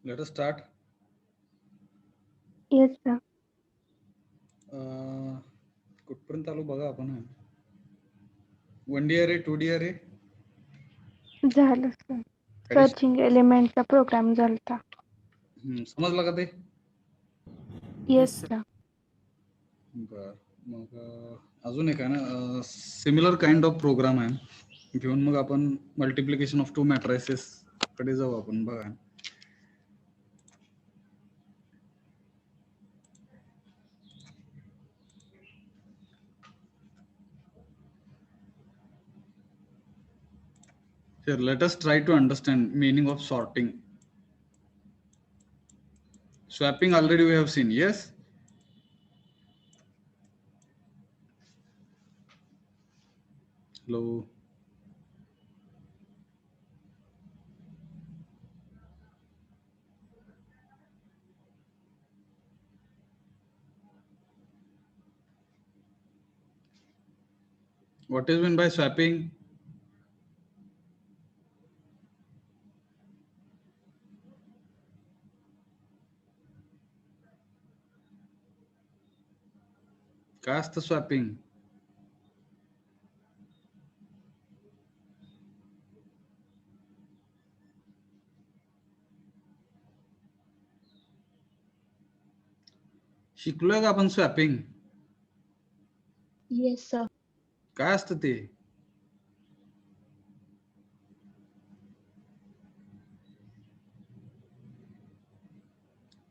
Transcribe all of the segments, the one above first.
Let us start. Yes, sir. कुठपर्यंत आलो बघा आपण. 1D अरे 2D अरे झालं सर. सर्चिंग एलिमेंटचा प्रोग्राम झालता. समजला का ते? Yes sir. बर, मग अजून एक आहे ना सिमिलर काइंड ऑफ प्रोग्राम आहे, घेऊन मग आपण मल्टिप्लिकेशन ऑफ टू मॅट्रायसेस कडे जाऊ आपण. बघा, here let us try to understand meaning of sorting. Swapping already we have seen. Yes, hello. What is meant by swapping? काय असतं स्वॅपिंग? शिकलोय का आपण स्वॅपिंग? Yes sir. काय असतं ते?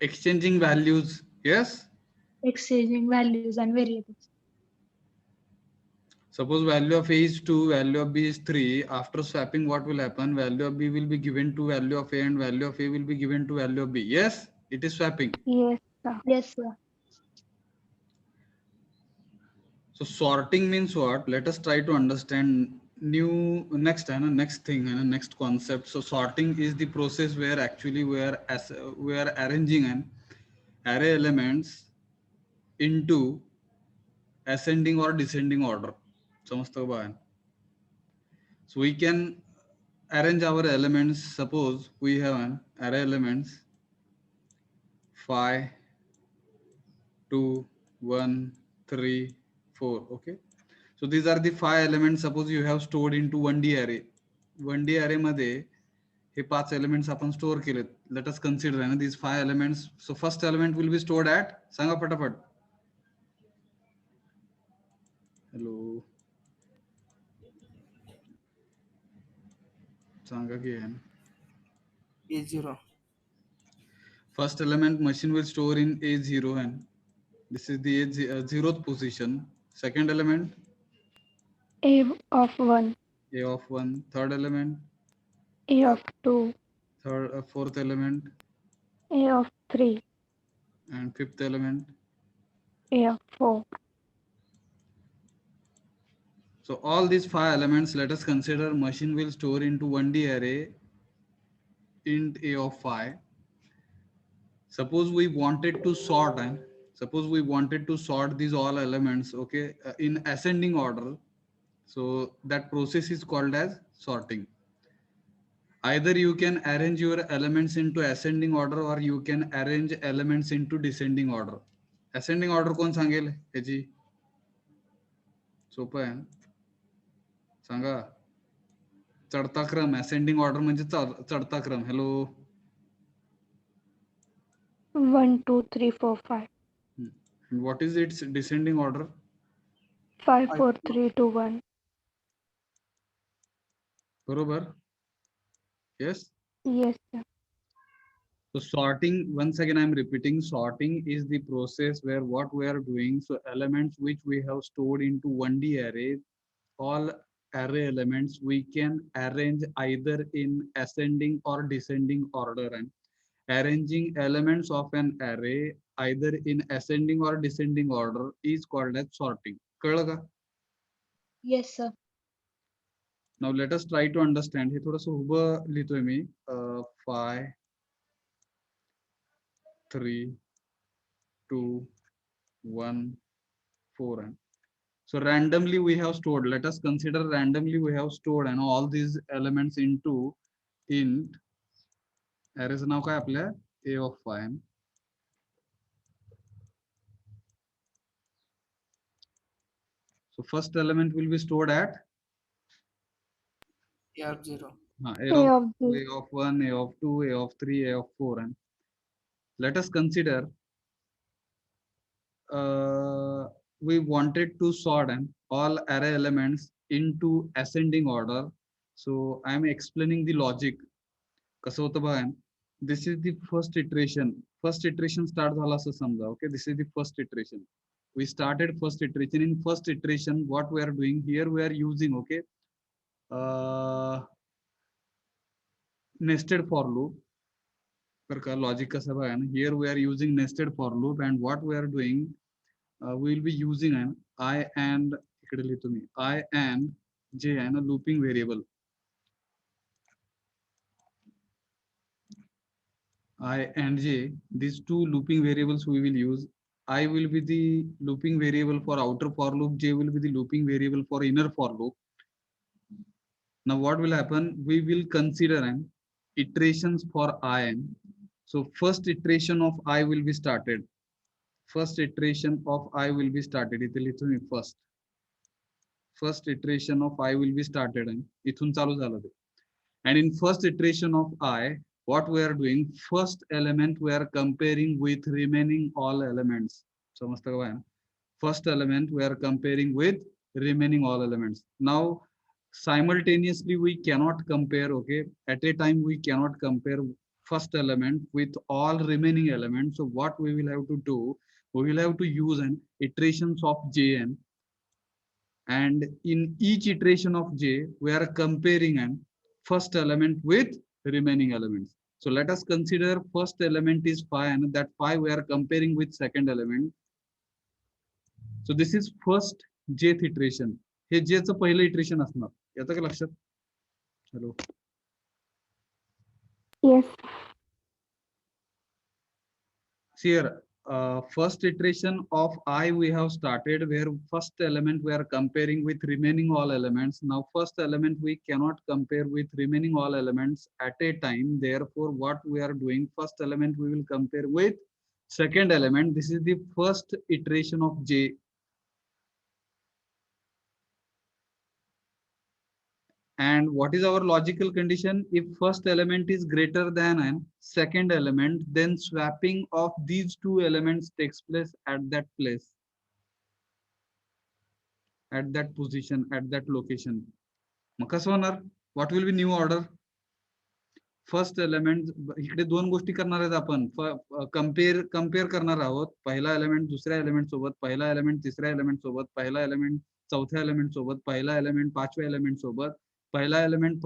Exchanging values. Yes, Exchanging values and variables. suppose value of A is 2, value of B is 3. After swapping, what will happen? Value of B will be given to value of A and value of A will be given to value of B. Yes, it is swapping. Yes sir. Yes sir. So sorting means what? Let us try to understand next thing, next concept. So sorting is the process where actually we are arranging an array elements into ascending or descending order. समजतं का बाळा? So we can arrange our elements. Suppose we have an array elements 5, 2, 1, 3, 4. Okay. So these are the 5 elements. Suppose you have stored into 1D array. 1D array मध्ये हे 5 elements आपण store केलेत. Let us consider these 5 elements. So first element will be stored at, सांगा पटापट. Hello. सांगा की आहे. A0. First element machine will store in A0 and this is the zeroth position. Second element A of 1. A of 1. Third element A of 2. Fourth element A of 3. and fifth element. A of 4. So all these 5 elements, let us consider machine will store into 1D array int A of 5. Suppose we wanted to sort and suppose we wanted to sort these all elements, okay, in ascending order. So that process is called as sorting. Either you can arrange your elements into ascending order or you can arrange elements into descending order. Ascending order कोण सांगेल याची? सोपं आहे, सांगा. चढता क्रम. Ascending order म्हणजे चढता क्रम. Hello, 1, 2, 3, 4, 5. And what is its descending order? 5, I 4, 3, 2, 1. Borobar? Yes. Yes, sir. So sorting, once again, I'm repeating, sorting is the process where what we are doing. So elements which we have stored into 1D array, all array elements, we can arrange either in ascending or descending order. And arranging elements of an array either in ascending or descending order is called as sorting. कळलं का? Yes, sir. Now let us try to understand. हे थोडंसं उभं लिहितोय मी. 5, 3, 2, 1, 4 and so randomly we have stored. Let us consider randomly we have stored and all these elements into int. Arrayचं नाव काय आपल्या? A of 5. So first element will be stored at A of 0. A A of of 0. A of 1, A of 2, A of 3, A of 4 and let us consider we wanted to sort and all array elements into ascending order. So I am explaining the logic. कसं होतं बघा, this is the first iteration. First iteration start झाला असं समजा. Okay, this is the first iteration. We started first iteration. In first iteration, what we are doing here, we are using okay, nested for loop. Logic कसं बघा, here we are using nested for loop and what we are doing, we will be using an I and इकडे लिहितो मी I and j and a looping variable. I and j, these two looping variables we will use. I will be the looping variable for outer for loop, j will be the looping variable for inner for loop. Now what will happen? We will consider an iterations for I. So first iteration of I will be started. First iteration of I will be started. इथे लिहितो मी first. First iteration of I will be started and इथून चालू झालं ते. And in first iteration of I, what we are doing, first element we are comparing with remaining all elements. समजतं का बाया? First element we are comparing with remaining all elements. Now simultaneously we cannot compare, okay, at a time we cannot compare first element with all remaining elements. So what we will have to do, we will have to use an iterations of jn, and in each iteration of j we are comparing an first element with remaining elements. So let us consider first element is 5 and that 5 we are comparing with second element. So this is first jth iteration. Hey j चं पहिलं iteration असणार. येतं का लक्षात? Hello. Yes. See here, first iteration of I we have started where first element we are comparing with remaining all elements. Now first element we cannot compare with remaining all elements at a time. Therefore, what we are doing, first element we will compare with second element. This is the first iteration of j. And what is our logical condition? If first element is greater than an second element, then swapping of these two elements takes place at that place, at that position, at that location. मग कसं होणार? What will be new order? First element, इकडे दोन गोष्टी करणार आहेत आपण. Compare करणार आहोत. पहिला एलिमेंट दुसऱ्या एलिमेंट सोबत, पहिला एलिमेंट तिसऱ्या एलिमेंट सोबत, पहिला एलिमेंट चौथ्या एलिमेंट सोबत, पहिला एलिमेंट पाचव्या एलिमेंट सोबत, पहिला element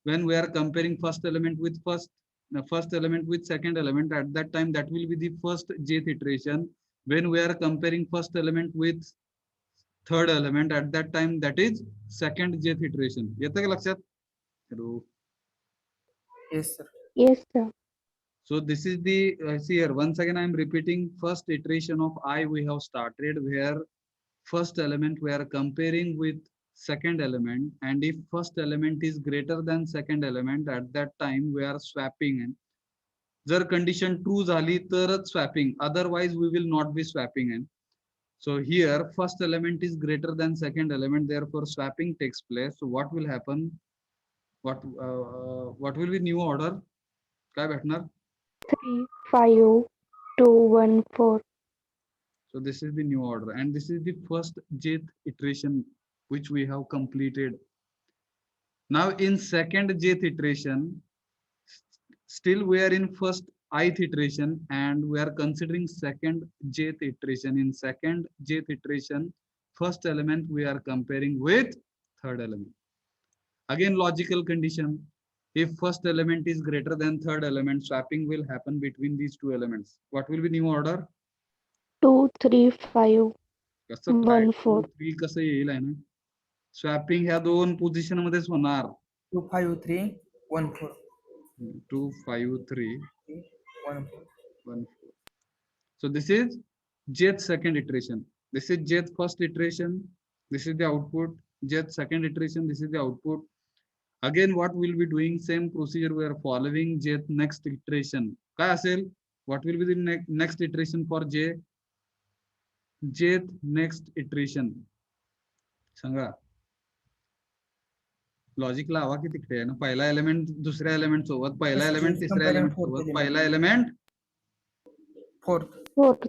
when we are comparing first element with first element with second element, at that time that will be the first jth iteration. When we are comparing first element with third element, at that time that is second jth iteration. येतं का लक्षात? Hello. Yes, sir. Yes, sir. So this is the see here, once again I am repeating, first iteration of I we have started where first element we are comparing with second element, and if first element is greater than second element, at that time we are swapping. And जर condition true झाली तरच swapping, otherwise we will not be swapping. And so here first element is greater than second element, therefore swapping takes place. So what will happen? What will be new order? काय भेटणार? 3, 5, 2 1 4. So this is the new order, and this is the first jth iteration which we have completed. Now in second jth iteration, still we are in first ith iteration, and we are considering second jth iteration. In second jth iteration, first element we are comparing with third element. Again, logical condition. If first element is greater than third element, swapping will happen between these two elements. What will be new order? 2 3 5 कसं काय 1 4. 2 3 कसं येईल आहे ना? Swapping ह्या दोन position मध्येच होणार. 2 5 3 1 4. 2 5 3 1 4. 1 4. So this is jth second iteration. This is jth first iteration. This is the output. Jth second iteration. This is the output. Again, what we'll be doing, same procedure we are following. Jth next iteration काय असेल? What will be the next iteration for j? Jth next iteration Sanga. Logic लावा की तिकडे आहे ना. पहिला element दुसऱ्या element सोबत, पहिला Yes, एलिमेंट is तिसऱ्या comparing एलिमेंट fourth सोबत, element. पहिला element 4th. 4th.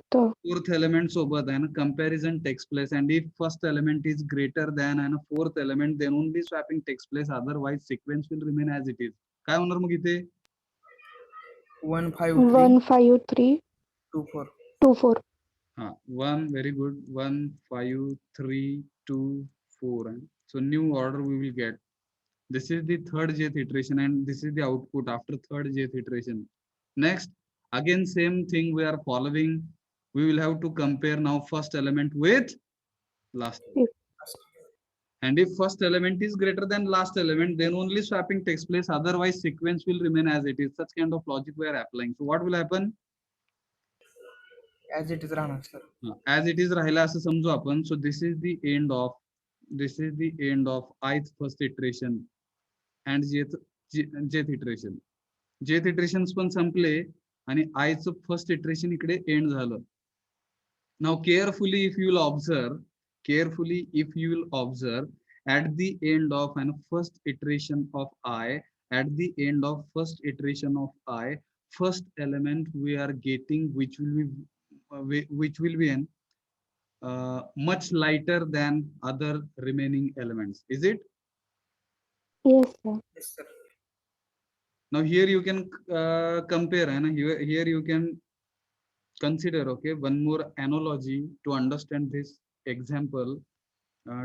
fourth element सोबत आहे ना. Comparison takes place, and if first element is greater than and fourth element, then only swapping takes place. Otherwise, sequence will remain as it is. काय होणार मग इथे? 1 5 3 1 5 3 2 4. 2 4. हा, 1, very good. 1 5 3 2 4, and so new order we will get. This is the third jth iteration, and this is the output after third jth iteration. Next, again same thing we are following. We will have to compare now first element with last element. And if first element is greater than last element, then only swapping takes place. Otherwise, sequence will remain as it is. Such kind of logic we are applying. So what will happen? As it is राहणार sir. As it is राहिला असं समजू आपण. So this is the end of ith first iteration and jth iteration. jth iterations पण संपले आणि ith first iteration इकडे end झालं. Now carefully if you will observe, at the end of first iteration of I, first element we are getting which will be much lighter than other remaining elements. Is it? Yes, sir. Yes sir. Now here you can compare, and here you can consider, okay, one more analogy to understand this example.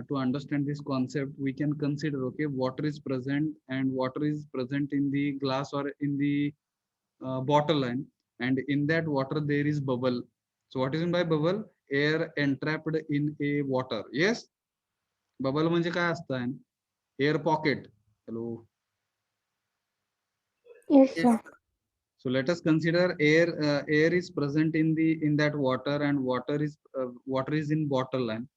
To understand this concept, we can consider, okay, water is present in the glass or in the bottle line, and in that water there is bubble. So what is meant by bubble? Air entrapped in a water. Yes, bubble म्हणजे काय असतं? Air pocket. Hello. Yes, Yes sir. sir. So let us consider air is present in that water, and water is in bottle line.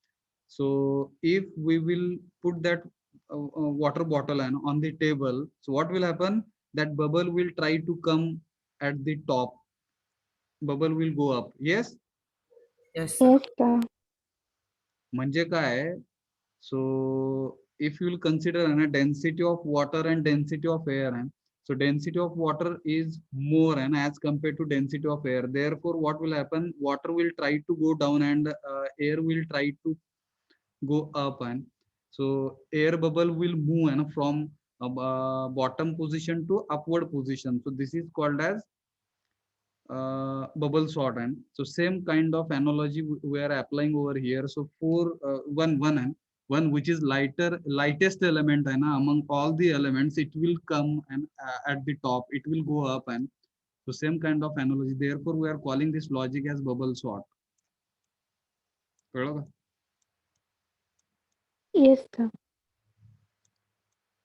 So if we will put that water bottle on the table, so what will happen? That bubble will try to come at the top. Bubble will go up. Yes. Yes sir. Yes, sir. म्हणजे काय? So if you will consider density of water and density of air, so density of water is more and as compared to density of air. Therefore, what will happen? Water will try to go down, and air will try to go up, and so air bubble will move from bottom position to upward position. So this is called as bubble sort. And so same kind of analogy we are applying over here. So one which is lightest element among all the elements, it will come and at the top it will go up, and so same kind of analogy. Therefore, we are calling this logic as bubble sort. कळलं का? Yes, sir.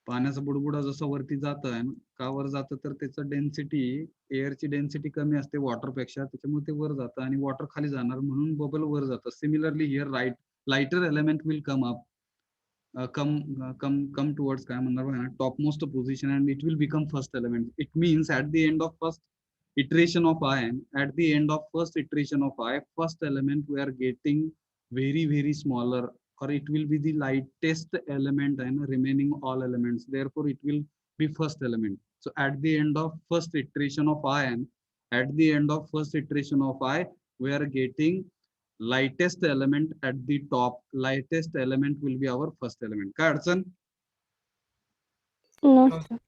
पाण्याचं बुडबुडा जसं वरती जात आहे का वर जातं, तर त्याचं डेन्सिटी, एअरची डेन्सिटी कमी असते वॉटर पेक्षा, त्याच्यामुळे ते वर जातं, आणि वॉटर खाली जाणार म्हणून बबल वर जातं. Similarly here lighter element will come up, come towards काय म्हणणार बघा topmost position, and it will become first element. It means at the end of first iteration of I, first element we are getting very smaller, or it will be the lightest element and remaining all elements. Therefore, it will be first element. So at the end of first iteration of I, at the end of first iteration of I, we are getting lightest element at the top. Lightest element will be our first element. काय अडचण? No, No. sir.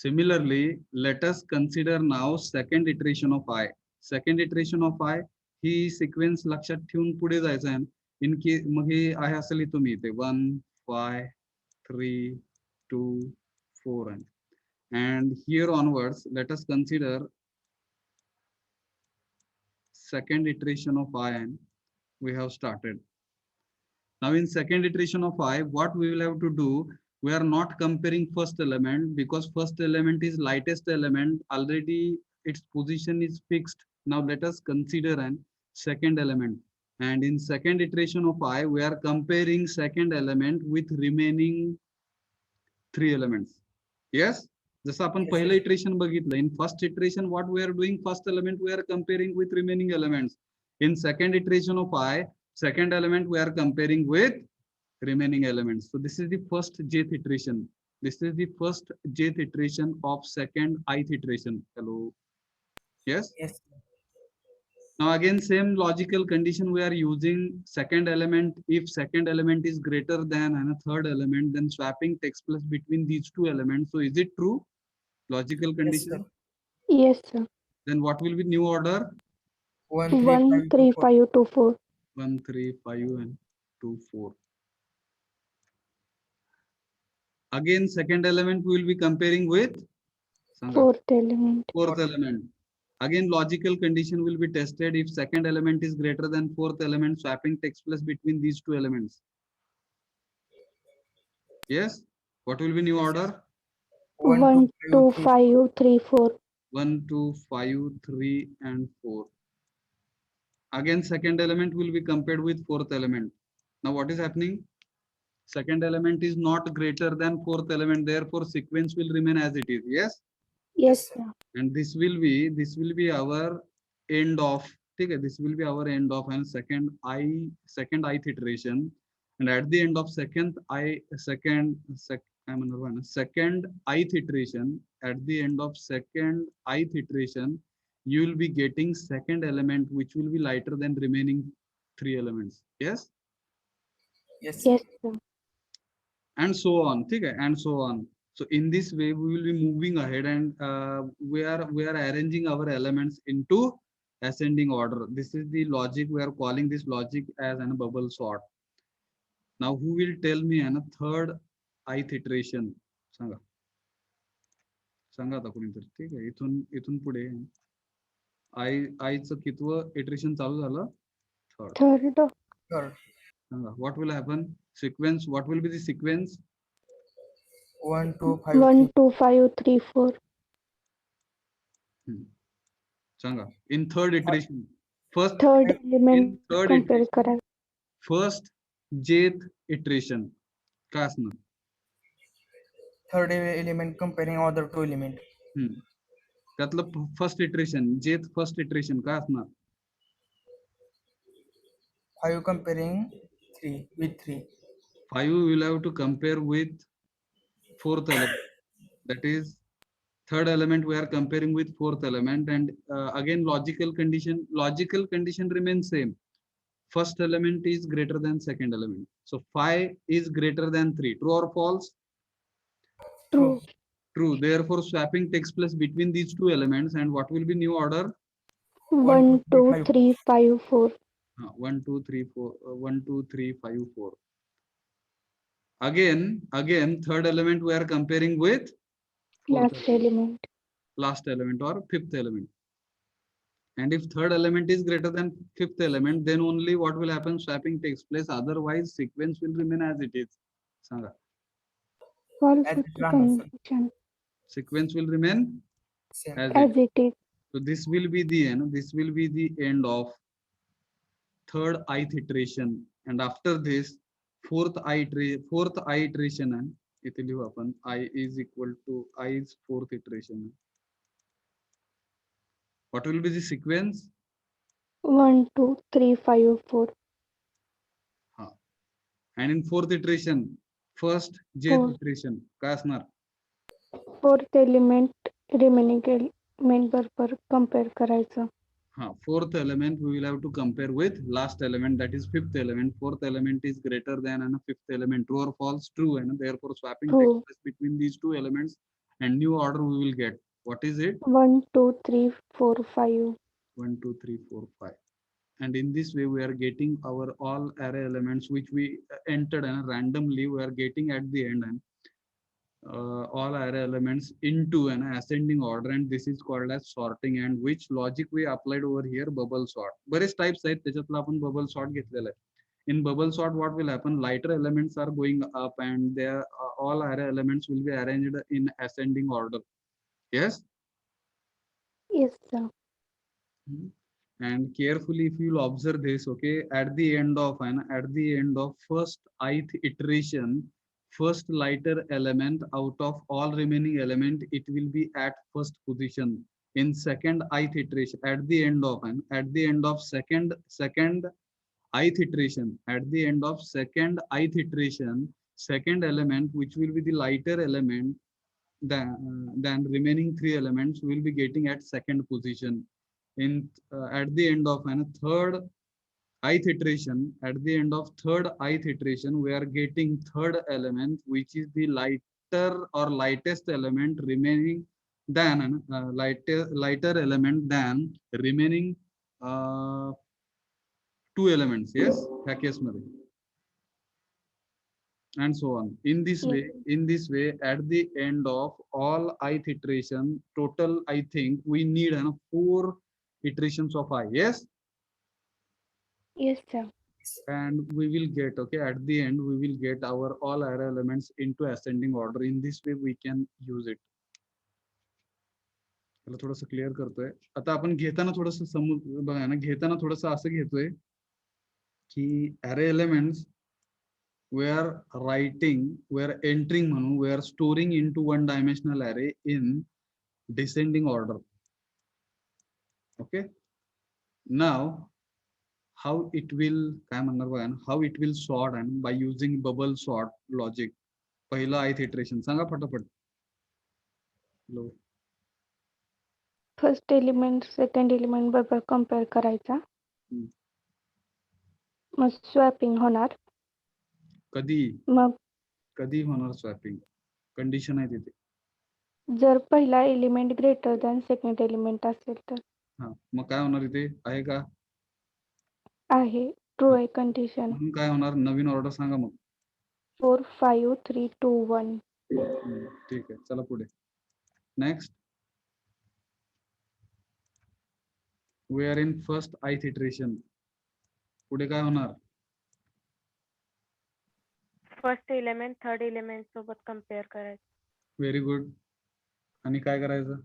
Similarly, let us consider now second iteration of I. Second iteration of I he sequence लक्षात ठेवून पुढे जायचं आहे. In case मग हे आहे असं लिहितो मी इथे 1 5 3 2 4 and here onwards let us consider second iteration of I and we have started. Now in second iteration of I, what we will have to do, we are not comparing first element because first element is lightest element, already its position is fixed. Now let us consider an second element, and in second iteration of I, we are comparing second element with remaining three elements. Yes, जसं आपण Yes, पहिलं yes. iteration बघितलं. In first iteration what we are doing, first element we are comparing with remaining elements. In second iteration of I, second element we are comparing with remaining elements. So this is the first jth iteration. This is the first jth iteration of second ith iteration. Hello. Yes. Yes. Now again same logical condition we are using. Second element, if second element is greater than and a third element, then swapping takes place between these two elements. So is it true? Logical Yes, condition. sir. Yes, sir. Then what will be new order? 1 3 1 5 3 2 4. 5 2 4. 1 3 5 and 2 4. Again second element we will be comparing with Sanga, Fourth element. fourth element. Again logical condition will be tested. If second element is greater than fourth element, swapping takes place between these two elements. Yes. What will be new Yes, order? 1 1 2 2 5 3. 5 3 4. 1 2 5 3 and 4. Again second element will be compared with fourth element. Now what is happening? Second element is not greater than fourth element, therefore sequence will remain as it is. Yes. Yes, Yes, sir. And this will be our end of, okay, this will be our end of and second ith iteration, and at the end of second ith iteration, at the end of second ith iteration, you will be getting second element which will be lighter than remaining three elements. Yes. yes, Yes, sir. And so on. Okay, and so on. So in this way we will be moving ahead, and we are arranging our elements into ascending order. This is the logic. We are calling this logic as a bubble sort. Now who will tell me a third ith iteration? सांगा सांगा आता कोणीतरी. ठीक आहे, इथून पुढे आईचं कितवं iteration चालू झालं? Third. Third. third. Sanga, what will happen? Sequence, what will be the sequence? 1 2 5 1 3. 2 5 3 4. Sanga, in third iteration, first Third in element third compare iteration, करा. first jth iteration काय असणार? Third element comparing other two element. त्यातलं first iteration, jth first iteration काय असणार? 5 comparing 3 with 3. 5 we will have to compare with fourth element, that is third element we are comparing with fourth element, and again logical condition remains same. First element is greater than second element, so 5 is greater than 3. True or false? True. True. Therefore swapping takes place between these two elements, and what will be new order? 1 2 3 5 4. 1 2 3 4 1 2 3 5 4. Again third element we are comparing with fourth Last element. last element or fifth element, and if third element is greater than fifth element, then only what will happen? Swapping takes place, otherwise sequence will remain as it is. Sanga. False As with it the run, sir. condition. Sequence will remain Same. as As it. it is. So this will be the end. This will be the end of third ith iteration, and after this fourth I iteration, and इथे लिहू आपण I is equal to I is fourth iteration. What will be the sequence? 1 2 3 5 4. And in fourth iteration, first jth Fourth. iteration काय असणार? Fourth element remaining element बरोबर compare करायचं. Fourth element we will have to compare with last element, that is fifth element. Fourth element is greater than and fifth element, true or false? True, and therefore swapping takes True. place between these two elements and new order we will get. What is it? 1 2 3 4 5. 1 2 3 4 5. And in this way we are getting our all array elements which we entered and randomly we are getting at the end, and all array elements into an ascending order, and this is called as sorting. And which logic we applied over here? Bubble sort. बरेच types आहेत त्याच्यातला आपण bubble sort घेतलेला आहे. In bubble sort what will happen? Lighter elements are going up and their all array elements will be arranged in ascending order. Yes. Yes, sir. And carefully if you will observe this, okay, at the end of first ith iteration, first lighter element out of all remaining element, it will be at first position. In second ith iteration, at the end of second ith iteration, second element which will be the lighter element than remaining three elements will be getting at second position. In at the end of third ith iteration, we are getting third element which is the lighter or lightest element remaining than lighter element than remaining two elements. Yes, ह्या case मध्ये. And so on. In this way, at the end of all ith iteration, total I think we need 4 iterations of I. Yes. Yes, sir. And we will get, okay, at the end we will get our all array elements into ascending order. In this way we can use it. त्याला थोडंसं clear करतोय. आता आपण घेताना थोडंसं बघा ना, घेताना थोडंसं असं घेतोय की array elements we are entering म्हणून we are storing into one dimensional array in descending order. Okay. Now how it will काय म्हणणार बघा ना, how it will sort and by using bubble sort logic. पहिला ith iteration सांगा फटाफट. First element second element बरोबर compare करायचा. मग swapping होणार. कधी होणार स्वॅपिंग? कंडिशन आहे तिथे. जर पहिला element greater than second element असेल तर. मग काय होणार इथे? आहे का? आहे. ट्रू आहे कंडिशन. म्हणून काय होणार? नवीन ऑर्डर सांगा मग. 4 5 3 2 1. ठीक आहे, चला पुढे. Next we are in first ith iteration. पुढे काय होणार? फर्स्ट एलिमेंट थर्ड एलिमेंट सोबत कम्पेअर करायचं. Very good. आणि काय करायचं?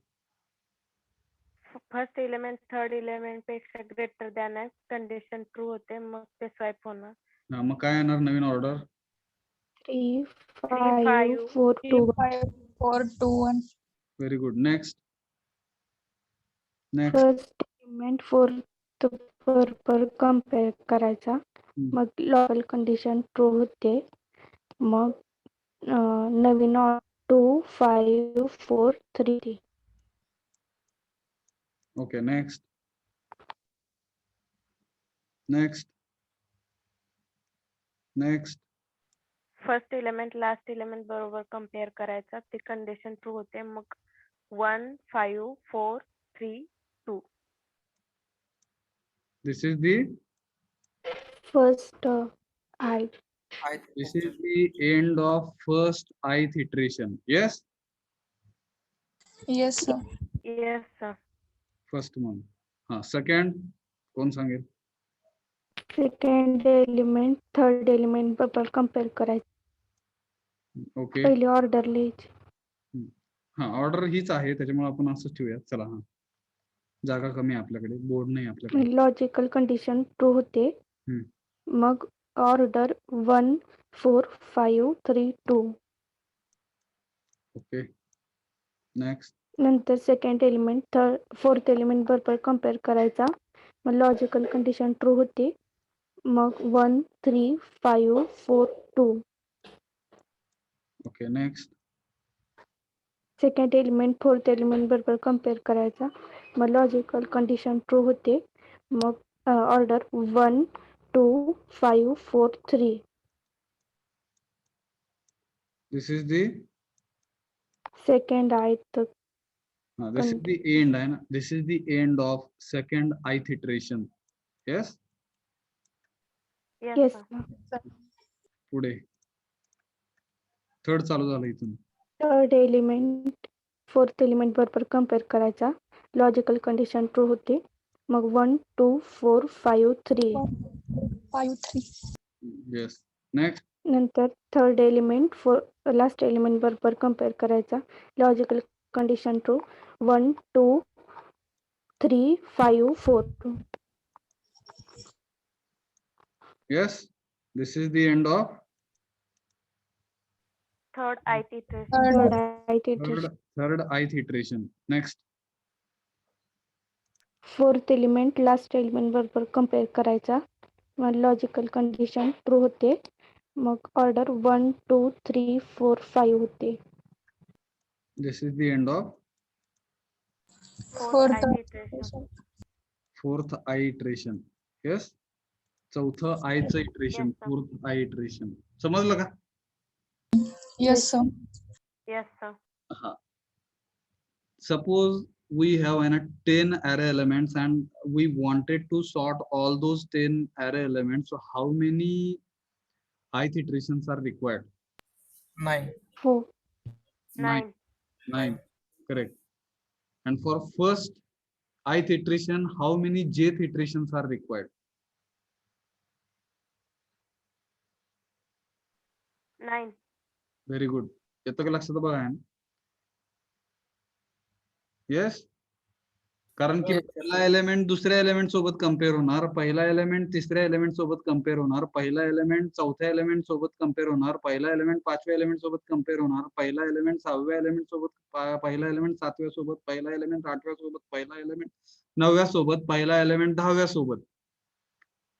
फर्स्ट एलिमेंट थर्ड एलिमेंट पेक्षा ग्रेटर दॅन आहे, कंडिशन ट्रू होते, मग ते स्वाईप होणार. मग काय येणार नवीन order? 3 5 4 2 1. Very good. Next first element fourth बरोबर कम्पेअर करायचा. मग लॉजिकल कंडिशन ट्रू होते. मग नवीन 2 5 4 3. Okay. Next first element last element बरोबर कम्पेअर करायचा, ती कंडिशन ट्रू होते, मग 1 5 4 3 2. This is the first I. This is the end of first ith iteration. Yes. Yes, sir. Yes, sir. First one. Second कोण सांगेल? Second element third element बरोबर compare करायचं. Okay. पहिली order लिहायची. Order हीच आहे, त्याच्यामुळे आपण असंच ठेवूया. चला. जागा कमी आहे आपल्याकडे, बोर्ड नाही आपल्याकडे. लॉजिकल कंडिशन ट्रू होते. मग ऑर्डर 1 4 5 3 2. ओके. नेक्स्ट नंतर सेकंड एलिमेंट फोर्थ एलिमेंट बरोबर कम्पेअर करायचा. मग लॉजिकल कंडिशन ट्रू होती. मग 1 3 5 4 2. Okay. Next second element fourth element बरोबर कम्पेअर करायचा. मग लॉजिकल कंडिशन ट्रू होते. मग order 1 2 5 4 3. This is the second ith this is the end and this is the end of second ith iteration. Yes. Yes, yes sir. पुढे third चालू झालं इथून. Third element fourth element बरोबर compare करायचा. Logical condition true होते. मग 1 2 4 5 3. 5 3. Yes. Next. नंतर third element last element बरोबर compare करायचा. Logical condition true 1 2 3 5 4. Yes. This is the end of Third ith iteration. Third ith iteration. third ith iteration. Next. Fourth element last element बरोबर compare करायचा. मग logical condition true होते. मग order 1 2 3 4 5 होते. This is the end of Fourth ith iteration. fourth I iteration. Yes. चौथं I चं iteration. Yes, sir. Fourth I iteration. समजलं का? Yes, sir. Yes, sir. हा. Suppose we have 10 array elements and we wanted to sort all those 10 array elements. So how many ith iterations are required? 9. 4. 9. 9. Correct. And for first ith iteration, how many jth iterations are required? 9. Very good. येतं का लक्षात बघा. Yes. कारण की पहिला element दुसऱ्या element सोबत compare होणार, पहिला एलिमेंट तिसऱ्या एलिमेंट सोबत कम्पेअर होणार, पहिला एलिमेंट चौथ्या एलिमेंट सोबत कम्पेअर होणार, पहिला एलिमेंट पाचव्या एलिमेंट सोबत कम्पेअर होणार, पहिला एलिमेंट सहाव्या एलिमेंट सोबत, पहिला एलिमेंट सातव्या सोबत, पहिला एलिमेंट आठव्या सोबत, पहिला एलिमेंट नवव्या सोबत, पहिला एलिमेंट दहाव्या सोबत.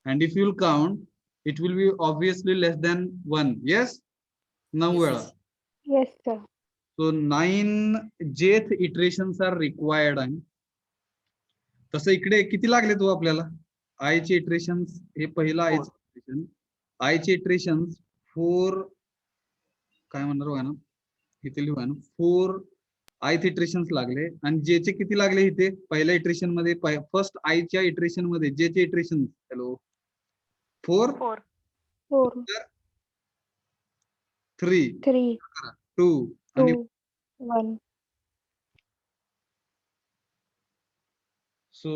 And if you'll count, it will be obviously less than 1. Yes. 9 वेळा. Yes sir. So 9 jth iterations are required. And तसं इकडे किती लागले तो आपल्याला I चे iterations. हे पहिला I चे iteration. I चे iterations 4 काय म्हणणार बघा ना, इथे लिहू ना 4 ith iterations लागले. आणि J चे किती लागले इथे पहिल्या iteration मध्ये, फर्स्ट I च्या iteration मध्ये J चे iterations हॅलो 4 4. 4 3 3 2 आणि 2 1. so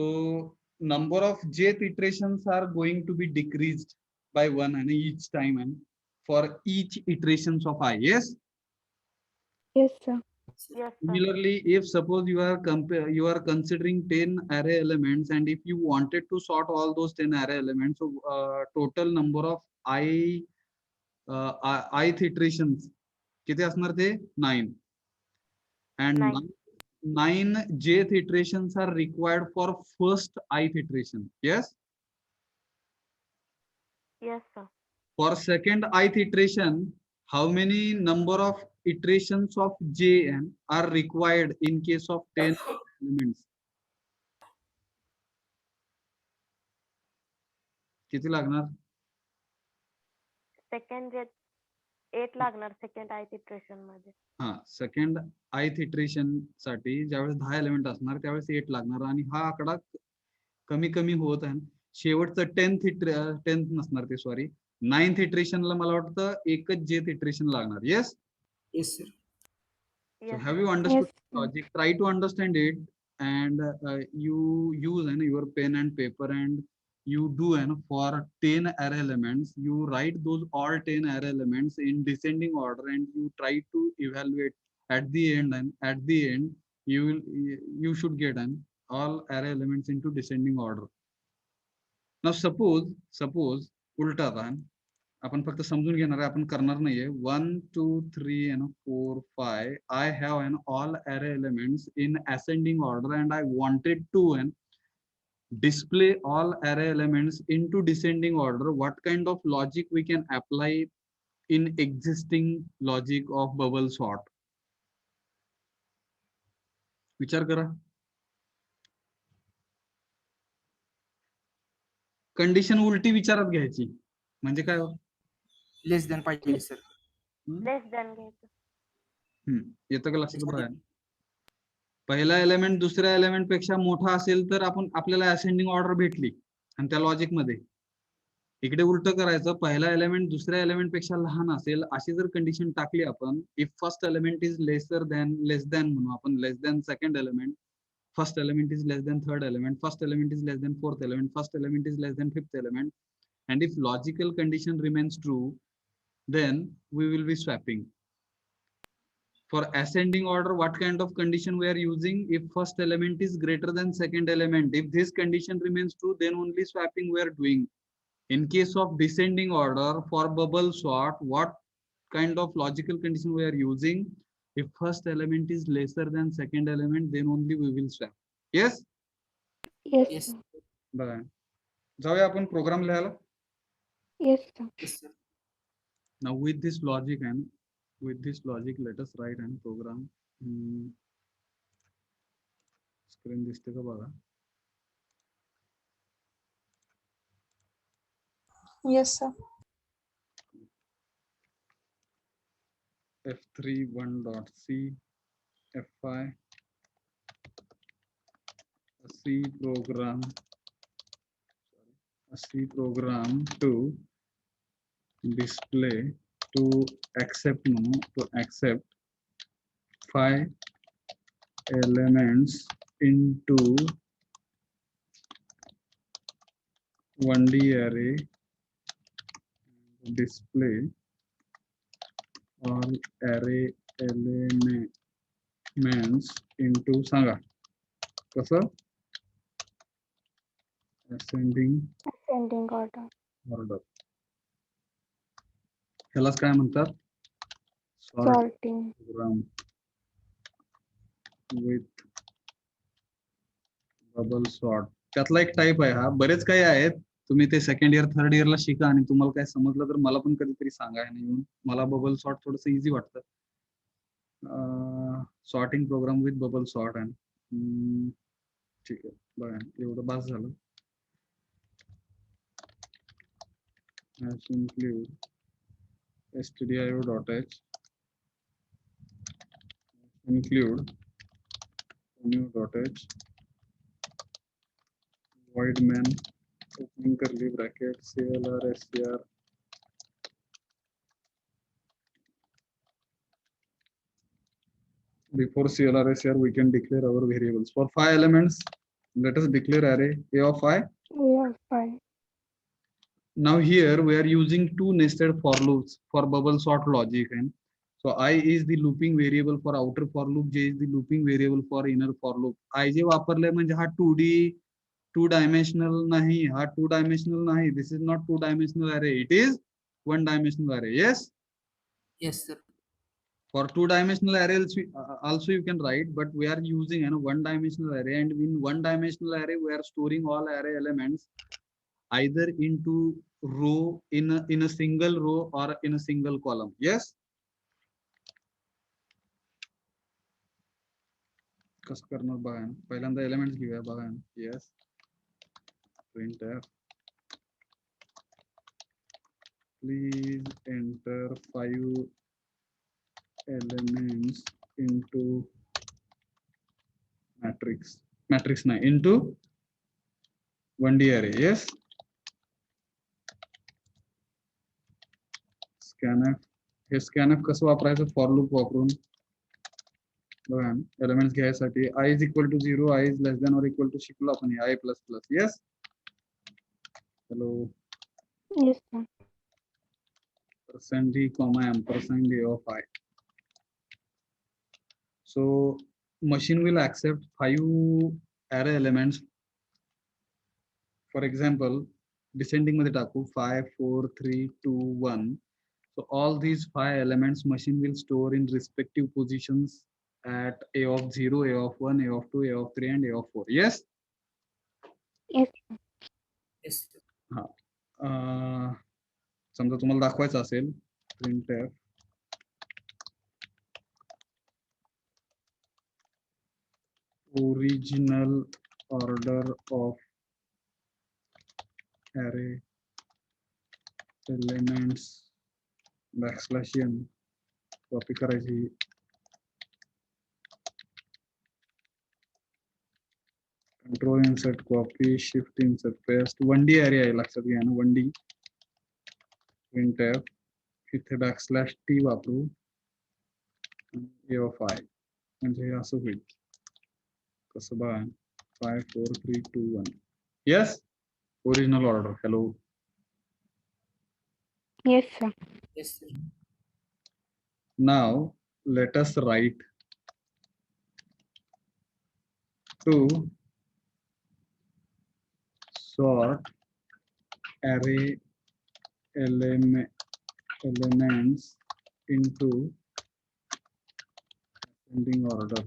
number of jth iterations are going to be decreased by 1 and each time and for each iterations of I. Yes. Yes sir. Yes, sir. Similarly, if suppose you are considering 10 array elements and if you wanted to sort all those 10 array elements, so total number of ith iterations किती असणार ते 9 and 9 jth iterations are required for first ith iteration. Yes. Yes, sir. For second ith iteration, how many number of iterations of Jn are required in case of 10 elements? किती लागणार? Second jet 8 लागणार second ith iteration मध्ये. हा, second ith iteration साठी ज्यावेळेस 10 element असणार त्यावेळेस 8 लागणार आणि हा आकडा कमी कमी होत आहे. शेवटचं 10th नसणार ते, सॉरी 9th iteration ला मला वाटतं एकच jth iteration लागणार. Yes. Yes, sir. So Yes, have sir. you understood Yes, the logic? Try to understand it and you use your pen and paper and you do for 10 array elements, you write those all 10 array elements in descending order and you try to evaluate at the end, and at the end you should get all array elements into descending order. Now suppose उलटा था, आपण फक्त समजून घेणार आहे, आपण करणार नाहीये. 1 2 3 4 5 I have all array elements in ascending order and I wanted to display all array elements into descending order. What kind of logic we can apply in existing logic of bubble sort? विचार करा. Condition उलटी विचारात घ्यायची म्हणजे काय हो? Less than पाहिजे sir. Less than घ्यायचं. येतं का लक्षात बघा. पहिला एलिमेंट दुसऱ्या एलिमेंट पेक्षा मोठा असेल तर आपल्याला असेंडिंग ऑर्डर भेटली आणि त्या लॉजिक मध्ये. इकडे उलट करायचं, पहिला एलिमेंट दुसऱ्या एलिमेंट पेक्षा लहान असेल अशी जर कंडिशन टाकली आपण, if first element is less than म्हणू आपण, less than second element, first element is less than third element, first element is less than fourth element, first element is less than fifth element, and if logical condition remains true, then we will be swapping. For ascending order, what kind of condition we are using? If first element is greater than second element, if this condition remains true, then only swapping we are doing. In case of descending order, for bubble sort, what kind of logical condition we are using? If first element is lesser than second element, then only we will swap. Yes? Yes, Yes. sir. बघा, जाऊया आपण programme लिहायला. Yes, sir. Yes, sir. Now with this logic let us write an program. Screen दिसते का बघा. Yes, sir. f3.1.c f5 a C program to display to accept 5 elements into 1D array, display all array elements into सांगा कसं ascending Ascending order. order. ह्यालाच काय म्हणतात? Sorting. Program with bubble sort. त्यातला एक type आहे हा. बरेच काही आहेत, तुम्ही ते सेकंड इयर थर्ड इयरला शिका आणि तुम्हाला काय समजलं तर मला पण कधीतरी सांगा. येऊन मला बबल सॉर्ट थोडस इझी वाटतं. Sorting program with bubble sort आहे. ठीक आहे, बघा एवढं बास झालं. include stdio.h include new.h void main opening curly bracket clr str before clr str we can declare our variables for 5 elements. Let us declare array a of I. Yeah, fine. Now here we are using two nested for loops for bubble sort logic, and so I is the looping variable for outer for loop, j is the looping variable for inner for loop. I जे वापरले म्हणजे हा 2D 2-dimensional नाही, हा 2-dimensional नाही. This is not 2-dimensional array, it is 1-dimensional array. Yes? Yes, sir. For 2-dimensional array also you can write, but we are using a 1-dimensional array, and in 1-dimensional array we are storing all array elements either into row in a single row or in a single column. Yes? कसं करणार बघा. पहिल्यांदा elements घेऊया बघा. Yes. printf please enter 5 elements into matrix नाही into 1D array. Yes? scanf हे scanf कसं वापरायचं? For loop वापरून बघा. एलिमेंट्स घ्यायसाठी I is equal to 0, I is less than or equal to शिकलो आपण I plus plus. Yes? Hello. Yes, sir. %d, ampersand a of I. So machine will accept 5 array elements. For example, descending मध्ये टाकू 5 4 3 2 1. So all these 5 elements machine will store in respective positions at a of 0, a of 1, a of 2, a of 3 and a of 4. Yes? Yes. Yes, sir. हा. समजा तुम्हाला दाखवायचं असेल printf original order of array elements \n copy करायची, control insert copy, shift insert paste, 1D array आहे लक्षात घ्या ना, 1D printf, इथे \t वापरू, a of I म्हणजे हे असं होईल, कसं बघा, 5 4 3 2 1. yes, original order. hello, Yes, sir. Yes, sir. now let us write to sort array elements into ascending order.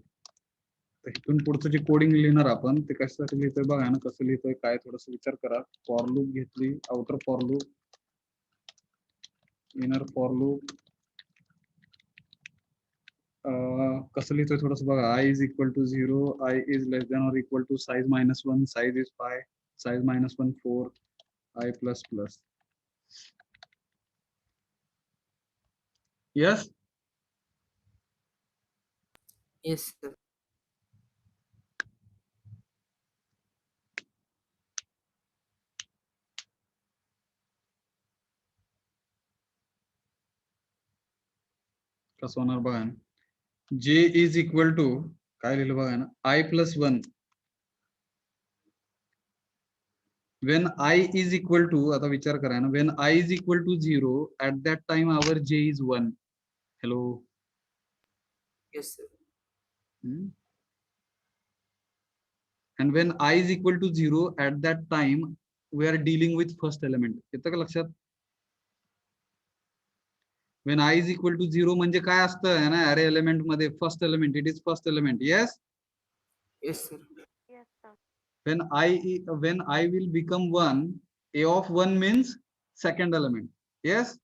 तर इथून पुढचं जे कोडिंग लिहिणार आपण ते कशासाठी लिहितोय बघा ना, कसं लिहितोय काय, थोडस विचार करा. फॉर लूप घेतली, outer for loop, inner for loop, कसं लिहितोय थोडस बघा. I is equal to 0, I is less than or equal to size -1, size is 5, size -1 4, I plus plus. yes, Yes, sir. कसं होणार बघा ना, j is equal to काय लिहिलं बघा ना, I plus 1. when I is equal to, आता विचार करा ना, when I is equal to 0, at that time our j is 1. hello, Yes, sir. and when I is equal to 0, at that time we are dealing with first element. येतं का लक्षात? when I is equal to 0 म्हणजे काय असतं है ना, array element मध्ये first element, it is first element. yes, Yes, sir. Yes, sir. when I will become 1, a of 1 means second element. yes,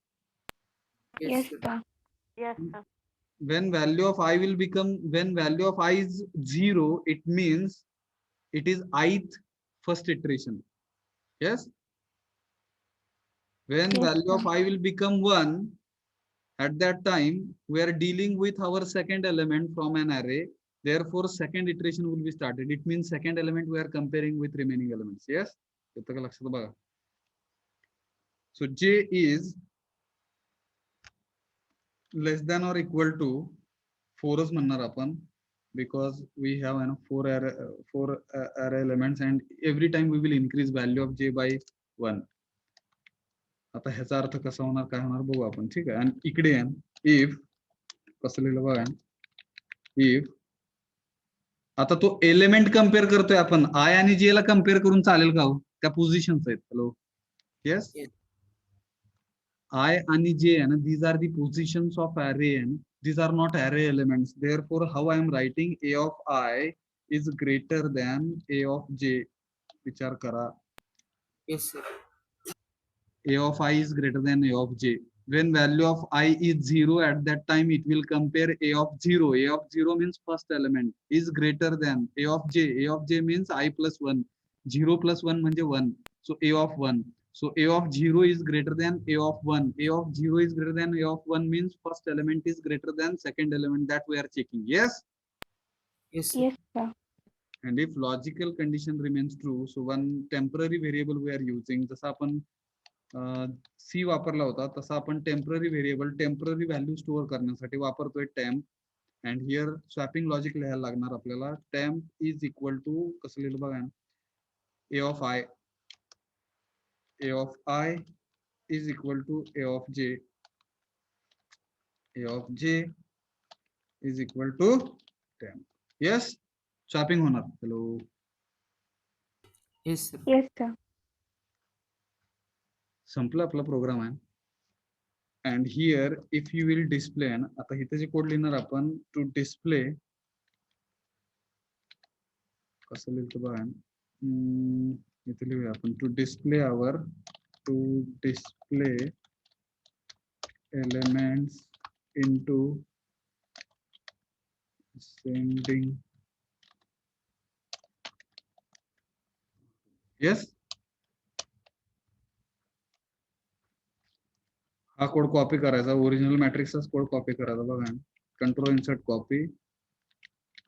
Yes, sir. sir. Yes, sir. when value of I will become, when value of I is 0, it means it is ith first iteration. yes, when Yes, value of sir. I will become 1, at that time we are dealing with our second element from an array, therefore second iteration will be started. It means second element we are comparing with remaining elements. yes, येतं का लक्षात बघा. so j is less than or equal to 4 च म्हणणार आपण, because we have four array elements and every time we will increase value of j by 1. आता ह्याचा अर्थ कसा होणार, काय होणार बघू आपण. ठीक आहे, आणि इकडे इफ कसं लिहिलं बघा, इफ आता तो एलिमेंट कम्पेअर करतोय आपण, आय आणि जे ला कम्पेअर करून चालेल का हो, त्या पोझिशन्स आहेत. Hello, yes, Yes. I आणि J and these are the positions of array and these are not array elements. Therefore, how I am writing a of I is greater than a of J. विचार करा. Yes, sir. A of I is greater than a of J. When value of I is 0, at that time it will compare a of 0. A of 0 means first element is greater than a of J. A of J means I plus 1. 0 plus 1 म्हणजे 1. So a of 1. So a of 0 is greater than a of 1. A of 0 is greater than a of 1 means first element is greater than second element that we are checking. Yes? Yes, sir. Yes, sir. And if logical condition remains true, so one temporary variable we are using, जसं आपण C वापरला होता तसा आपण temporary variable, temporary value store करण्यासाठी वापरतोय temp. And here swapping logic लिहायला लागणार आपल्याला. टेम्प इज इक्वल टू कसं लिहिलं बघा, A of I, a of I is equal to a of j. A of j is equal to 10. Yes, swapping होणार. Hello. Yes, sir. Yes, sir. संपला आपला programme आहे. and here if you will display, आता इथे जे code लिहिणार आपण, to display कसं लिहितो बघा, इथे लिहूया आपण, to display elements into ascending yes, हा कोड कॉपी करायचा, ओरिजिनल मॅट्रिक्सचाच कोड कॉपी करायचा. बघा कंट्रोल इन्सर्ट कॉपी,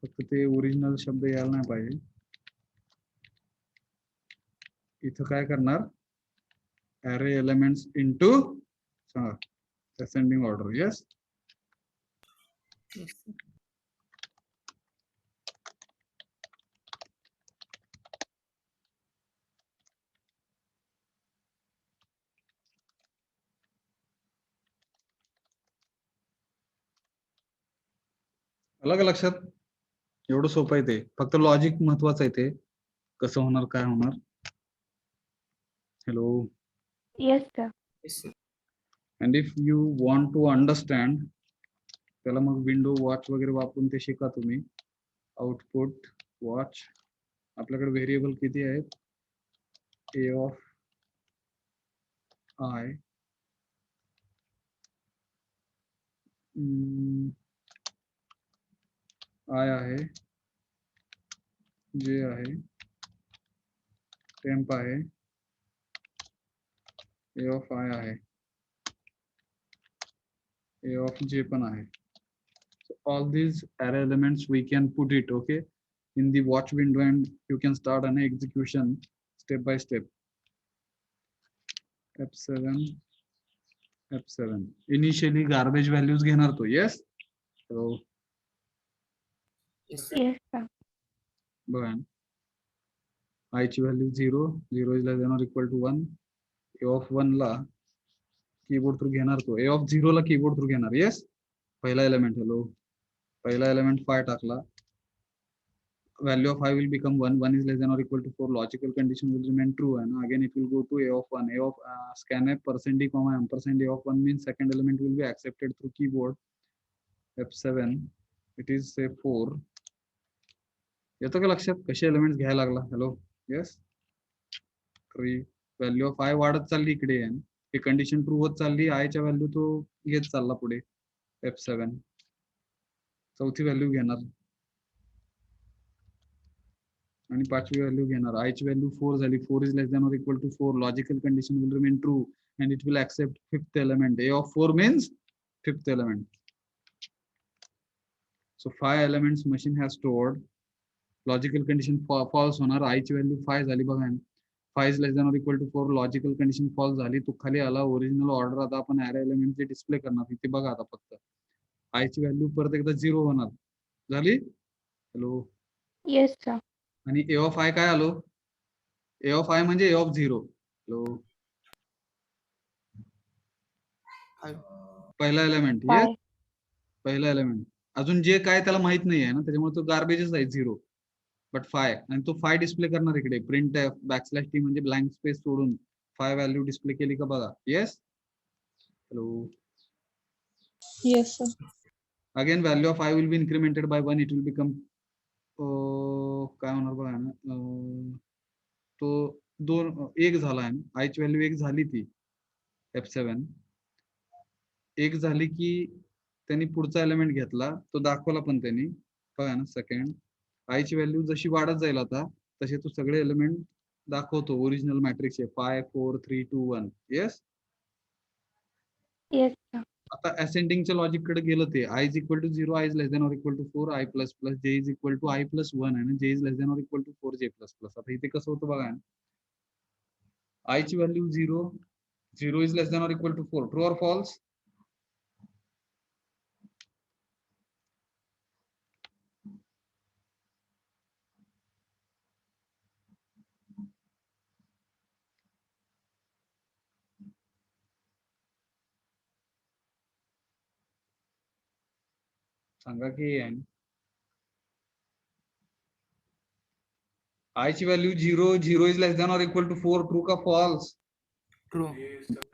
फक्त ते ओरिजिनल शब्द यायला नाही पाहिजे. इथं काय करणार, array elements into ascending order. Yes, Yes, sir. अलग लक्षात. एवढं सोपं आहे ते, फक्त लॉजिक महत्वाचं आहे. ते कसं होणार, काय होणार. Hello. Yes sir. Yes, sir. And if you want to understand, त्याला मग विंडो वॉच वगैरे वापरून ते शिका तुम्ही. आउटपुट वॉच, आपल्याकडे व्हेरिएबल किती आहेत, a of i, i आहे, j आहे, temp आहे, a of i आहे, a of j पण आहे. So all these array elements we can put it, okay, in the watch window, and you can start an execution step by step. F7, F7. Initially garbage values घेणार तो. Yes. So Yes, sir. Yes sir. बघा, i ची value 0, 0 is less than or equal to 1. a of 1 ला keyboard through घेणार तो, a of 0 ला keyboard through घेणार. Yes, पहिला एलिमेंट. हॅलो, पहिला एलिमेंट 5 टाकला, value of i will become 1, 1 is less than or equal to 4, logical condition will remain true, and again it will go to a of 1, a of scanf %d comma ampersand, a of 1 means second element will be accepted through keyboard. F7, it is say 4. येतो का लक्षात कसे elements घ्यायला लागला. Hello. Yes, 3, value of i वाढत चालली इकडे, हे condition true होत चालली, i च्या व्हॅल्यू तो घेत चालला पुढे. F7, चौथी व्हॅल्यू घेणार आणि पाचवी व्हॅल्यू घेणार. i ची व्हॅल्यू 4 झाली, 4 is less than or equal to 4, logical condition will remain true and it will accept fifth element. a of 4 means fifth element. So 5 elements machine has stored, logical condition false होणार, i ची value 5 झाली. बघा, 5 is less than or equal to 4, logical condition false झाली, तो खाली आला. Original order आता आपण array element जे डिस्प्ले करणार इथे बघा. आता फक्त i ची व्हॅल्यू परत एकदा 0 होणार झाली. हॅलो. Yes sir. आणि a of i काय आलो, a of i म्हणजे a of 0. Hello, Five. पहिला एलिमेंट. बाय. येस, पहिला एलिमेंट. अजून जे काय त्याला माहित नाही आहे ना, त्याच्यामुळे तो गार्बेजच आहे 0. बट 5, आणि तो 5 डिस्प्ले करणार इकडे. प्रिंट बॅकस्लॅश टी म्हणजे ब्लँक स्पेस सोडून 5 व्हॅल्यू डिस्प्ले केली का बघा. Yes. Hello. Yes, sir. Again value of i will be incremented by 1, it will become काय होणार बघा ना, तो 1 झाला आहे. i ची व्हॅल्यू 1 झाली, ती F7 1 झाली की त्यांनी पुढचा एलिमेंट घेतला, तो दाखवला पण त्यांनी बघा ना. सेकंड, i ची व्हॅल्यू जशी वाढत जाईल आता तसे तो सगळे एलिमेंट दाखवतो original matrix 5, 4, 3, 2, 1. Yes. Yes sir. आता असेंडिंगच्या लॉजिक कडे गेलं ते. i is equal to 0, i is less than or equal to 4, i plus plus, j is equal to i plus 1 आणि j is less than or equal to 4, j plus plus. आता इथे कसं होतं बघा, i ची value 0, 0 is less than or equal to 4, true or false. सांगा की i ची value 0, 0 is less than or equal to 4, true का फॉल्स. True.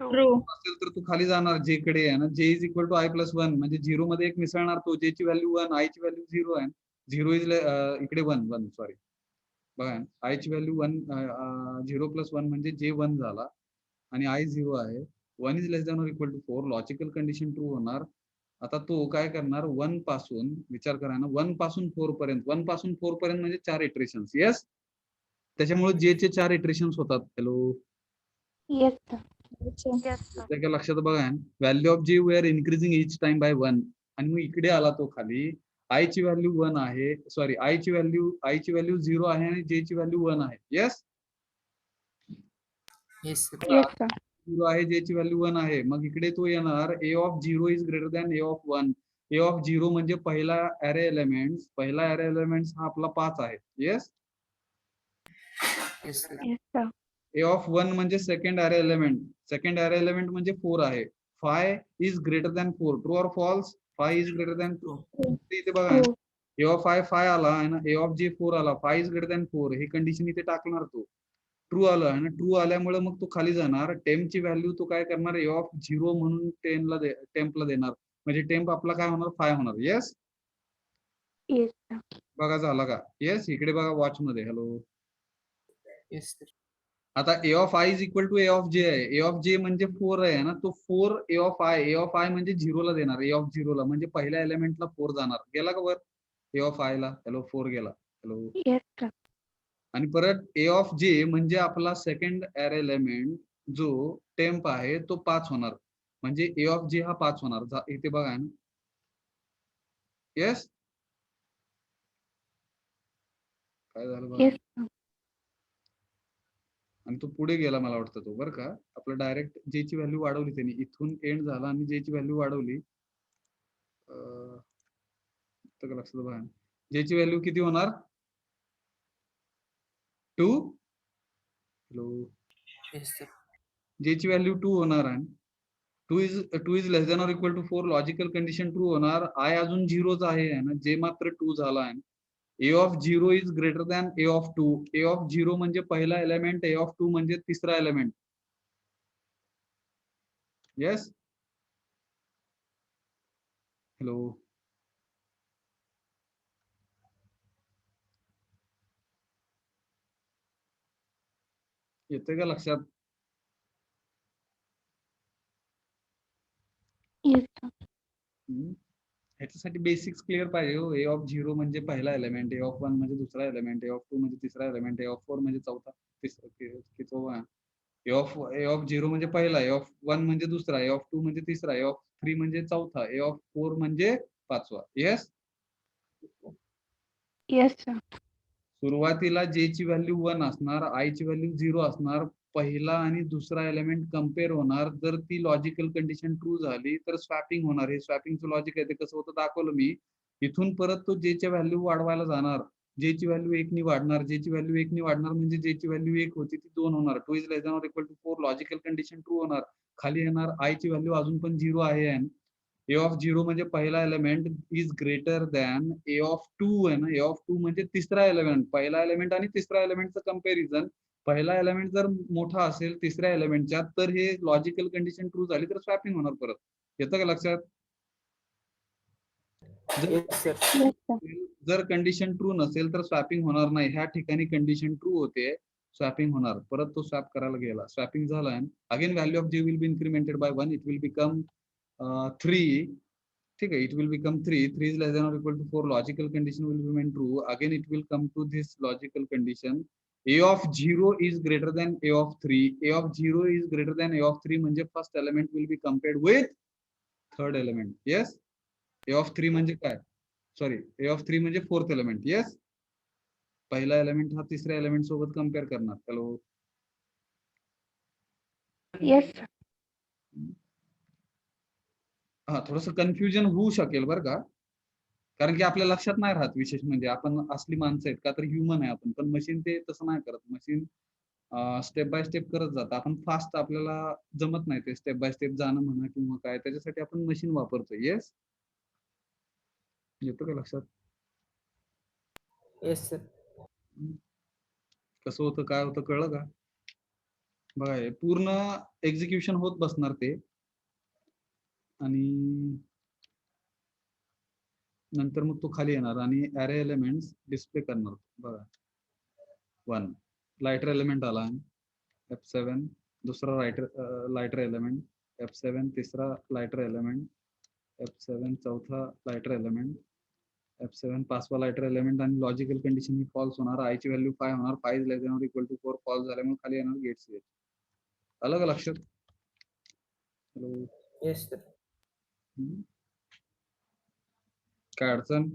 True. असेल तर तू खाली जाणार, जे कडे आहे ना, j is equal to i plus 1 म्हणजे 0 मध्ये एक मिसळणार तो, j ची व्हॅल्यू 1, i ची व्हॅल्यू 0 आहे. 0 इज इकडे 1 सॉरी बघा, i ची व्हॅल्यू 1, 0 प्लस 1 म्हणजे j 1 झाला आणि i 0 आहे. 1 is less than or equal to 4, logical condition true होणार. आता तो काय करणार, 1 पासून विचार करा ना, 1 पासून 4 पर्यंत, 1 पासून 4 पर्यंत म्हणजे 4 इटरेशन्स. येस. त्याच्यामुळे जे चे 4 इटरेशन्स होतात. Hello, yes sir. Yes sir. त्याच्या लक्षात बघा, value of J we are increasing each time by 1 आणि मग इकडे आला तो खाली आय ची व्हॅल्यू 1 आहे, सॉरी आय ची व्हॅल्यू 0 आहे आणि जे ची व्हॅल्यू 1 आहे. Yes, yes sir. Yes sir. 0 आहे, जे ची व्हॅल्यू 1 आहे. मग इकडे तो येणार A of 0 is greater than A of 1. A of 0 म्हणजे पहिला अरे एलिमेंट्स हा आपला 5 आहे. Yes, yes sir. Yes sir. A of 1 म्हणजे सेकंड अरे एलिमेंट म्हणजे 4 आहे. 5 इज ग्रेटर दॅन 4. ट्रू और फॉल्स? 5 is greater than 2. इथे बघा, ट्रू. ए ऑफ 5 आला आहे ना, ए ऑफ जे 4 आला. 5 is greater than 4 he condition इथे टाकणार तो. ट्रू आलं आहे ना, ट्रू आल्यामुळे मग तो खाली जाणार. टेम्पची व्हॅल्यू तो काय करणार, ए ऑफ 0 म्हणून टेम्पला देणार. म्हणजे टेम्प आपला काय होणार, 5 होणार. Yes, yes sir. बघा झाला का? येस, इकडे बघा वॉच मध्ये. Hello, yes sir. आता A of I is equal to A of J आहे. ए ऑफ जे म्हणजे 4 आहे ना, तो 4 ए ऑफ आय म्हणजे 0 ला देणार. ए ऑफ 0 ला म्हणजे पहिल्या एलिमेंटला 4 जाणार. गेला का वर ए ऑफ आय ला? हॅलो, 4 गेला. Hello, yes sir. आणि परत ए ऑफ जे म्हणजे आपला सेकंड अरे एलिमेंट जो टेम्प आहे तो 5 होणार. म्हणजे ए ऑफ जे हा 5 होणार. इथे बघा ना. येस, काय झालं बघा. Yes sir. आणि तो पुढे गेला मला वाटतं तो, बरं का. आपलं डायरेक्ट जे ची व्हॅल्यू वाढवली त्यांनी, इथून एंड झाला आणि जे ची व्हॅल्यू वाढवली. लक्षात बघा, जे ची व्हॅल्यू किती होणार, 2. Hello, yes sir. जे ची व्हॅल्यू 2 होणार आहे. 2 is less than or equal to 4. Logical condition true होणार. आय अजून 0च आहे ना, जे मात्र 2 झाला आहे. A of 0 is greater than A of 2. A of 0 म्हणजे पहिला एलिमेंट, ए ऑफ 2 म्हणजे तिसरा एलिमेंट. येस, हॅलो, येते का लक्षात? Yes sir. ह्याच्यासाठी बेसिक्स क्लिअर पाहिजे हो. ए ऑफ 0 म्हणजे पहिला एलिमेंट, ए ऑफ 1 म्हणजे दुसरा एलिमेंट, ए ऑफ 2 म्हणजे तिसरा एलिमेंट, ए ऑफ 4 म्हणजे चौथा, तिसरा. ए ऑफ 0 म्हणजे पहिला, ए ऑफ 1 म्हणजे दुसरा, ए ऑफ 2 म्हणजे तिसरा, ए ऑफ 3 म्हणजे चौथा, ए ऑफ 4 म्हणजे पाचवा. Yes, yes sir. सुरुवातीला जे ची व्हॅल्यू 1 असणार, आय ची व्हॅल्यू 0 असणार. पहिला आणि दुसरा एलिमेंट कम्पेअर होणार. जर ती लॉजिकल कंडिशन ट्रू झाली तर स्वॅपिंग होणार. हे स्वॅपिंगचं लॉजिक आहे, ते कसं होतं दाखवलं मी. इथून परत तो जे च्या व्हॅल्यू वाढवायला जाणार. जे ची व्हॅल्यू 1 नी वाढणार, जे ची व्हॅल्यू 1 नी वाढणार म्हणजे जे ची व्हॅल्यू 1 होती ती 2 होणार. 2 is less than or equal to 4. Logical condition true होणार. खाली येणार, आय ची व्हॅल्यू अजून पण 0 आहे. ए ऑफ 0 म्हणजे पहिला element is greater than A of 2 आहे ना. ए ऑफ 2 म्हणजे तिसरा एलिमेंट. पहिला एलिमेंट आणि तिसरा एलिमेंटचं कम्पॅरिझन. पहिला एलिमेंट जर मोठा असेल तिसऱ्या एलिमेंटच्या, तर हे लॉजिकल कंडिशन ट्रू झाली तर स्वॅपिंग होणार परत. येतं का लक्षात? Yes sir. Yes sir. जर कंडिशन ट्रू नसेल तर स्वॅपिंग होणार नाही. ह्या ठिकाणी कंडिशन ट्रू होते, स्वॅपिंग होणार. परत तो स्वॅप करायला गेला, स्वॅपिंग झाला. Again value of J will be incremented by 1. It will become 3. ठीक है, it will become 3. 3 is less than or equal to 4. Logical condition will remain true. Again, it will come to this logical condition. A of 0 is greater than A of 3. A of 0 is greater than A of 3 म्हणजे first element will be compared with third element. Yes? A of 3 म्हणजे काय? Sorry, A of 3 म्हणजे fourth element. Yes? पहिला element हा तिसऱ्या element सोबत compare करणार. Hello, yes sir. हा, थोडंसं कन्फ्युजन होऊ शकेल बरं का. कारण की आपल्या लक्षात नाही राहत. विशेष म्हणजे आपण असली माणसं आहेत का, तर ह्युमन आहे आपण. पण मशीन ते तसं नाही करत. मशीन स्टेप बाय स्टेप करत जातं. आपण फास्ट आपल्याला जमत नाही ते स्टेप बाय स्टेप जाणं म्हणा किंवा काय. त्याच्यासाठी आपण मशीन वापरतो. येस, येतो का लक्षात? Yes sir. कसं होतं, काय होतं, कळलं का? बघा, हे पूर्ण एक्झिक्युशन होत बसणार ते. आणि नंतर मग तो खाली येणार आणि अरे एलिमेंट्स डिस्प्ले करणार. बघा, 1 लाइटर एलिमेंट आला, F7 दुसरा लाइटर एलिमेंट, F7 तिसरा लाइटर एलिमेंट, F7 चौथा लाइटर एलिमेंट, F7 पास वाला इटर एलिमेंट आणि लॉजिकल कंडिशन ही फॉल्स होणार, आय ची व्हॅल्यू 5 होणार, 5 is less than or equal to 4 false झाल्यामुळे खाली येणार गेट सी. अलग लक्षात. हॅलो. Yes sir. काय अडचण?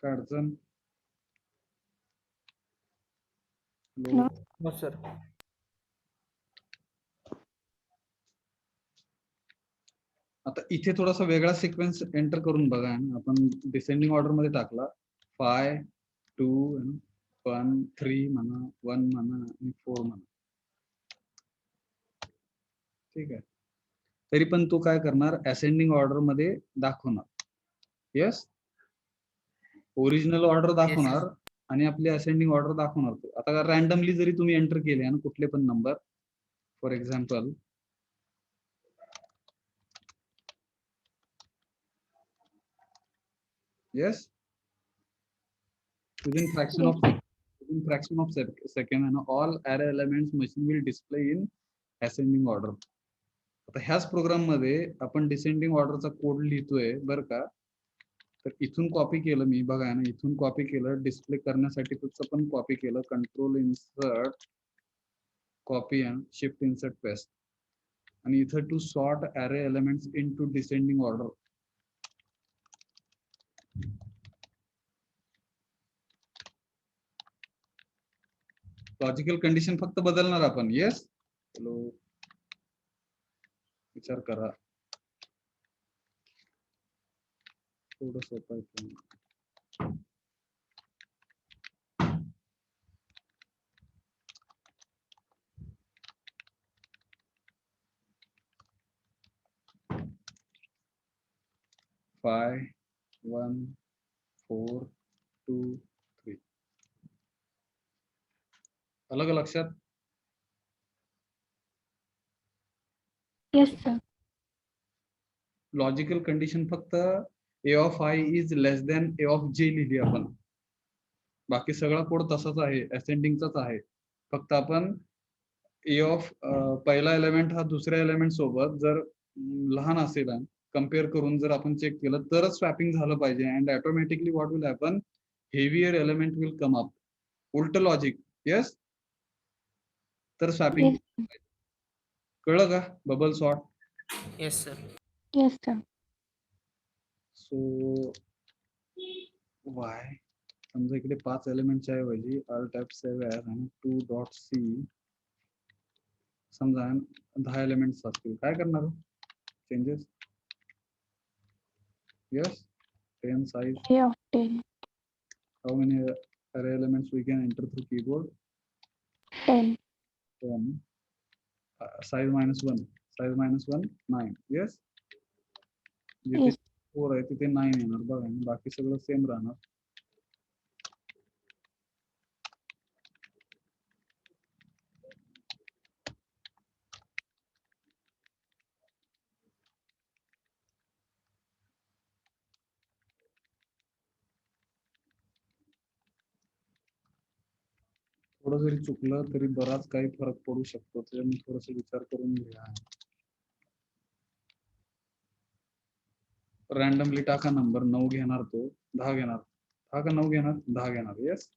काय अडचण? No. हो सर. आता इथे थोडासा वेगळा सिक्वेन्स एंटर करून बघा. आपण डिसेंडिंग ऑर्डर मध्ये टाकला 5 2 1 3 म्हणा, 1 म्हणा आणि 4 म्हणा. ठीक आहे. तरी पण तो काय करणार, असेंडिंग ऑर्डर मध्ये दाखवणार. येस, ओरिजिनल ऑर्डर दाखवणार आणि आपली असेंडिंग ऑर्डर दाखवणार. आता रॅन्डमली जरी तुम्ही एंटर केले ना कुठले पण number, for example yes, within fraction of second and all array elements machine will display in ascending order. आता ह्याच प्रोग्राम मध्ये आपण डिसेंडिंग ऑर्डरचा कोड लिहितोय बरं का. तर इथून कॉपी केलं मी, बघा ना, इथून कॉपी केलं, डिस्प्ले करण्यासाठी तुझं पण कॉपी केलं, control insert copy and shift insert paste, आणि इथं to sort array elements into descending order. Logical condition फक्त बदलणार आपण. येस, हॅलो, विचार करा. थोडं सोपं आहे. 5 1 4 2 3 अलग लक्षात. Yes, sir. लॉजिकल कंडिशन फक्त a of I is less than a of j लिहिली आपण. बाकी सगळा कोड तसाच आहे, असेंडिंगचाच आहे. फक्त आपण a of पहिला एलिमेंट हा दुसऱ्या एलिमेंट सोबत जर लहान असेल, कम्पेअर करून जर आपण चेक केलं तरच स्वॅपिंग झालं पाहिजे. And automatically what will happen, heavier element will come up. उलट लॉजिक. येस, तर स्वॅपिंग. Yes. कळलं का bubble sort? Yes sir. Yes, sir. सो वाय समजा इकडे 5 एलिमेंटच्या ऐवजी alt F7 आणि 2.c समजा 10 एलिमेंट्स असतील, काय करणार changes? Yes, 10 size. A of 10. How many array elements we can enter through keyboard? 10. 10. Size minus 1. Size minus 1 9. Yes, जिथे Yes. 4 आहे तिथे 9 येणार बघा, बाकी सगळं सेम राहणार. थोडं जरी चुकलं तरी बराच काही फरक पडू शकतो, त्यामुळे थोडस विचार करून घ्या. रॅन्डमली टाका नंबर, 9 घेणार तो, 10 घेणार, 10 का 9 घेणार, 10 घेणार. येस,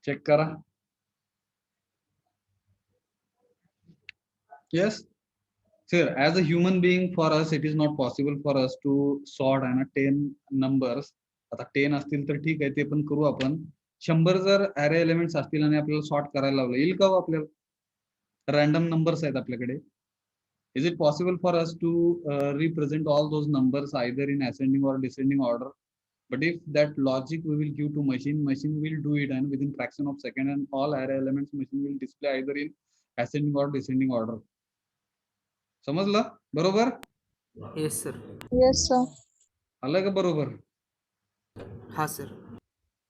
चेक करा. Yes, sir, as a human being, for us it is not possible for us to sort 10 numbers. आता 10 असतील तर ठीक आहे, ते पण करू आपण. 100 जर array elements असतील आणि आपल्याला सॉर्ट करायला लावलं, येईल का आपल्याला? रॅन्डम नंबर्स आहेत आपल्याकडे. Is it possible for us to represent all those numbers either in ascending or descending order? But if that logic we will give to machine will do it and within fraction of second, and all array elements machine will display either in ascending or descending order. समजलं बरोबर? Yes sir. Yes, sir. आलं का बरोबर? हा sir.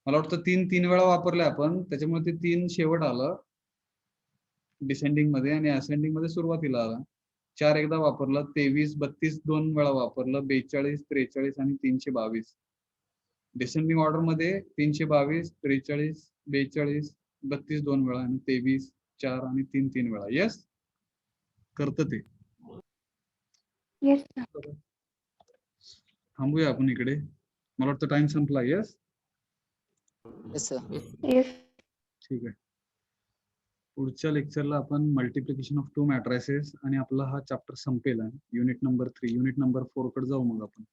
मला वाटतं 3 वेळा वापरले आपण, त्याच्यामुळे ते 3 शेवट आलं डिसेंडिंग मध्ये, आणि असेंडिंग मध्ये सुरुवातीला आला. 4 एकदा वापरलं, 23 32 2 वेळा वापरलं, 42 43 आणि 322. डिसेंडिंग ऑर्डर मध्ये 322 43 42 32 2 वेळा आणि 23 4 आणि 3 3 वेळा. येस, करतं ते. येस थांबूया आपण इकडे. मला वाटतं टाइम संपला. Yes, yes sir. येस ठीक आहे. पुढच्या लेक्चरला आपण मल्टिप्लिकेशन ऑफ 2 मॅट्रायसेस आणि आपला हा चॅप्टर संपेल. युनिट नंबर 3, युनिट नंबर 4 कडे जाऊ मग आपण.